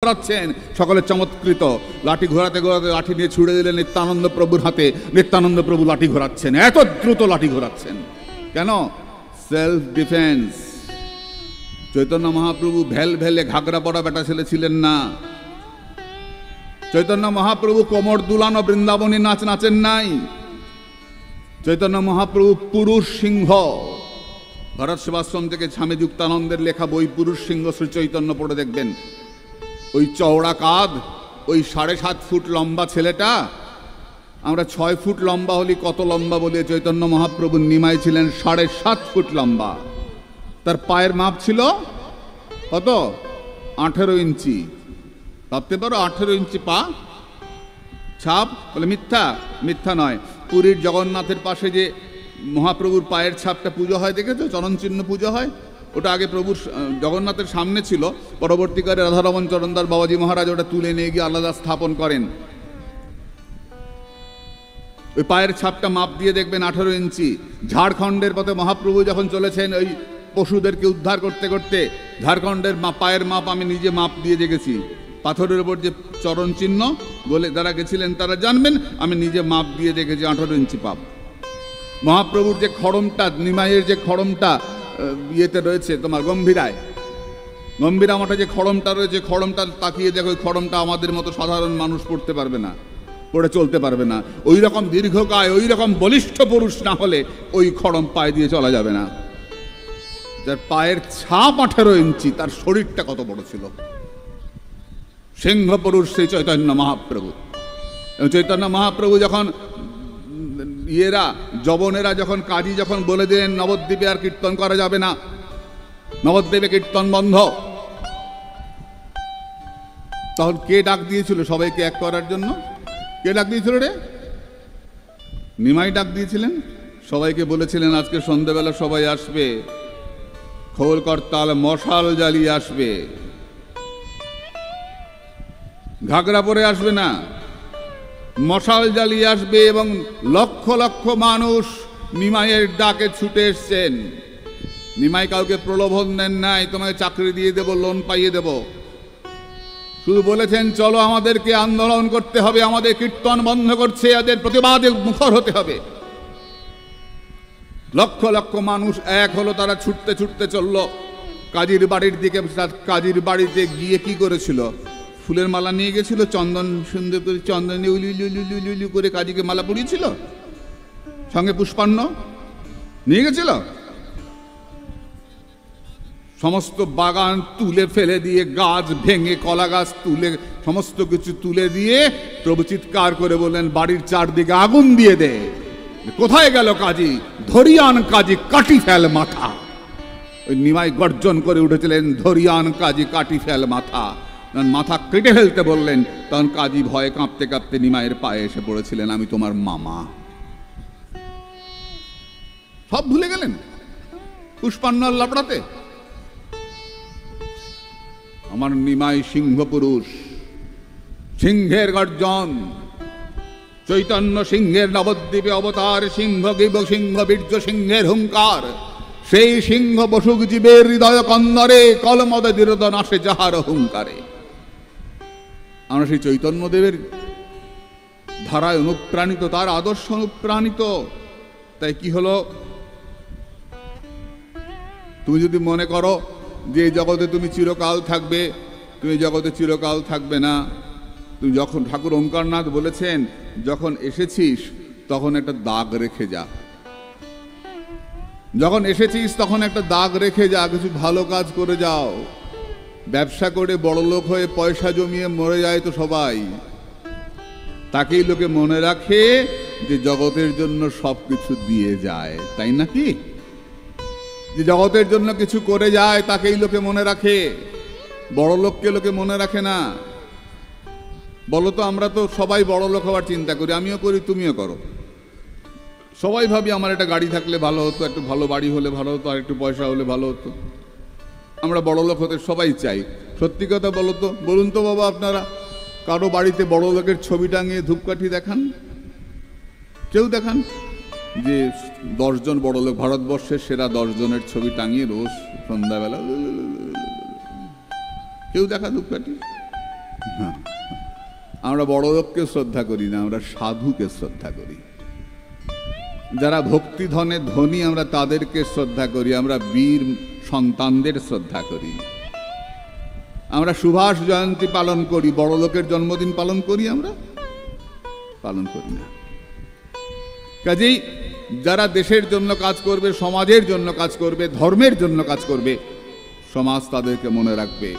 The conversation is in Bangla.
ঘোরাচ্ছেন, সকলে চমৎকৃত। লাঠি ঘোরাতে ঘোরাতে লাঠি নিয়ে ছুড়ে দিলেন নিত্যানন্দ প্রভুর হাতে। নিত্যানন্দ প্রভু লাঠি ঘোরাচ্ছেন, এত দ্রুত লাঠি ঘোরাচ্ছেন কেন? Self defence. চৈতন্য মহাপ্রভু ভেল ভেলে ঘাগরা পড়া বেটা ছেলে ছিলেন না। চৈতন্য মহাপ্রভু কোমর দুলানো বৃন্দাবনী নাচ নাচেন নাই। চৈতন্য মহাপ্রভু পুরুষ সিংহ। ভরত সেবাশ্রম থেকে স্বামী যুক্তানন্দের লেখা বই পুরুষ সিংহ শ্রী চৈতন্য পড়ে দেখবেন। ওই চওড়া কাঁধ, ওই 7.5 ফুট লম্বা ছেলেটা, আমরা 6 ফুট লম্বা হলি কত লম্বা বলে, চৈতন্য মহাপ্রভুর নিমাই ছিলেন 7.5 ফুট লম্বা। তার পায়ের মাপ ছিল কত? 18 ইঞ্চি। ভাবতে পারো 18 ইঞ্চি পা ছাপ? বলে মিথ্যা। মিথ্যা নয়। পুরীর জগন্নাথের পাশে যে মহাপ্রভুর পায়ের ছাপটা পুজো হয় দেখেছো? চরণ চিহ্ন পুজো হয়, ওটা আগে প্রভুর জগন্নাথের সামনে ছিল, পরবর্তীকালে রাধারমণ চরণদাস বাবাজি মহারাজ ওটা তুলে নিয়ে গিয়ে আলাদা স্থাপন করেন। ওই পায়ের ছাপটা মাপ দিয়ে দেখবেন 18 ইঞ্চি। ঝাড়খণ্ডের পথে মহাপ্রভু যখন চলেছেন ওই পশুদেরকে উদ্ধার করতে করতে, ঝাড়খণ্ডের পায়ের মাপ আমি নিজে মাপ দিয়ে দেখেছি। পাথরের উপর যে চরণ চিহ্ন বলে যারা গেছিলেন তারা জানবেন, আমি নিজে মাপ দিয়ে দেখেছি 18 ইঞ্চি পাপ। মহাপ্রভুর যে খড়মটা, নিমাইয়ের যে খড়মটা ইয়েতে রয়েছে তোমার গম্ভীরায়, গম্ভীরা মঠে যে খড়মটা রয়েছে, খড়মটা তাকিয়ে দেখো, ওই খড়মটা আমাদের মতো সাধারণ মানুষ পড়তে পারবে না, পড়ে চলতে পারবে না। ওই রকম দীর্ঘকায়, ওই রকম বলিষ্ঠ পুরুষ না হলে ওই খড়ম পায়ে দিয়ে চলা যাবে না। যার পায়ের ছাপ 18 ইঞ্চি, তার শরীরটা কত বড় ছিল! সিংহ পুরুষ শ্রী চৈতন্য মহাপ্রভু। চৈতন্য মহাপ্রভু যখন যবনেরা যখন কাজী যখন বলে দিলেন নবদ্বীপে আর কীর্তন করা যাবে না, নবদ্বীপে কীর্তন বন্ধ, তখন কে ডাক দিয়েছিল সবাইকে এক করার জন্য? কে ডাক দিয়েছিল রে? নিমাই ডাক দিয়েছিলেন। সবাইকে বলেছিলেন আজকে সন্ধ্যেবেলা সবাই আসবে, খোল করতাল মশাল জ্বালিয়ে আসবে, ঘাগরা পরে আসবে না, মশাল জ্বালিয়ে আসবে। এবং লক্ষ লক্ষ মানুষ নিমাইয়ের ডাকে ছুটে এসছেন। নিমাই কাউকে প্রলোভন দেন নাই, তোমাকে চাকরি দিয়ে দেব, লোন পাইয়ে দেব। শুধু বলেছেন চলো আমাদেরকে আন্দোলন করতে হবে, আমাদের কীর্তন বন্ধ করছে, এদের প্রতিবাদে মুখর হতে হবে। লক্ষ লক্ষ মানুষ এক হলো, তারা ছুটতে ছুটতে চলল কাজীর বাড়ির দিকে। কাজীর বাড়িতে গিয়ে কি করেছিল? ফুলের মালা নিয়ে গেছিল, চন্দন সুন্দর করে চন্দন উলি করে কাজীকে মালা পরিয়েছিল, সঙ্গে পুষ্পান্ন নিয়ে গেছিল। সমস্ত বাগান তুলে ফেলে দিয়ে, গাছ ভেঙে, কলা গাছ তুলে, সমস্ত কিছু তুলে দিয়ে প্রভু চিৎকার করে বললেন বাড়ির চারদিকে আগুন দিয়ে দে। কোথায় গেল কাজী? ধরিয়ান কাজী, কাটি ফেল মাথা। ওই নিমাই গর্জন করে উঠেছিলেন, ধরিয়ান কাজী, কাটি ফেল মাথা। মাথা কেটে ফেলতে বললেন, তখন কাজী ভয়ে কাঁপতে কাঁপতে নিমাইয়ের পায়ে এসে পড়েছিলেন, আমি তোমার মামা। সব ভুলে গেলেন পুষ্পান্ন লাবড়াতে। আমার নিমাই সিংহ পুরুষ, সিংহের গর্জন, চৈতন্য সিংহের নবদ্বীপে অবতার, সিংহ গিব সিংহ বীর্য সিংহের হুঙ্কার। সেই সিংহ বসুক জীবের হৃদয় কন্দরে, কলমদ দীরদন আসে যাহার হুঙ্কারে। আমরা সেই চৈতন্যদেবের ধারায় অনুপ্রাণিত, তার আদর্শ অনুপ্রাণিত। তাই কি হলো? তুমি যদি মনে করো যে এই জগতে তুমি চিরকাল থাকবে, তুমি জগতে চিরকাল থাকবে না। তুমি যখন, ঠাকুর ওঙ্কারনাথ বলেছেন, যখন এসেছিস তখন একটা দাগ রেখে যা। যখন এসেছিস তখন একটা দাগ রেখে যা, কিছু ভালো কাজ করে যাও। ব্যবসা করে বড়লোক হয়ে পয়সা জমিয়ে মরে যায় তো সবাই, তাকেই লোকে মনে রাখে যে জগতের জন্য সবকিছু দিয়ে যায়, তাই নাকি? যে জগতের জন্য কিছু করে যায় তাকেই লোকে মনে রাখে, বড় লোককে লোকে মনে রাখে না। বলো তো, আমরা তো সবাই বড় লোক হওয়ার চিন্তা করি, আমিও করি, তুমিও করো। সবাই ভাবি আমার একটা গাড়ি থাকলে ভালো হতো, একটু ভালো বাড়ি হলে ভালো হতো, আর একটু পয়সা হলে ভালো হতো। আমরা বড় লোক হতে সবাই চাই। সত্যি কথা বলো তো, বলুন তো বাবা, আপনারা কারো বাড়িতে বড় লোকের ছবি টাঙিয়ে ধূপকাঠি দেখান? কেউ দেখান যে 10 জন বড় লোক, ভারতবর্ষের সেরা 10 জনের ছবি টাঙিয়ে রোজ সন্ধ্যাবেলা কেউ দেখা ধূপকাঠি? আমরা বড় লোককে শ্রদ্ধা করি না, আমরা সাধুকে শ্রদ্ধা করি। যারা ভক্তি ধনে ধনী আমরা তাদেরকে শ্রদ্ধা করি, আমরা বীর সন্তানদের শ্রদ্ধা করি। আমরা সুভাষ জয়ন্তী পালন করি, বড় লোকের জন্মদিন পালন করি আমরা? পালন করি না। কাজেই যারা দেশের জন্য কাজ করবে, সমাজের জন্য কাজ করবে, ধর্মের জন্য কাজ করবে, সমাজ তাদেরকে মনে রাখবে।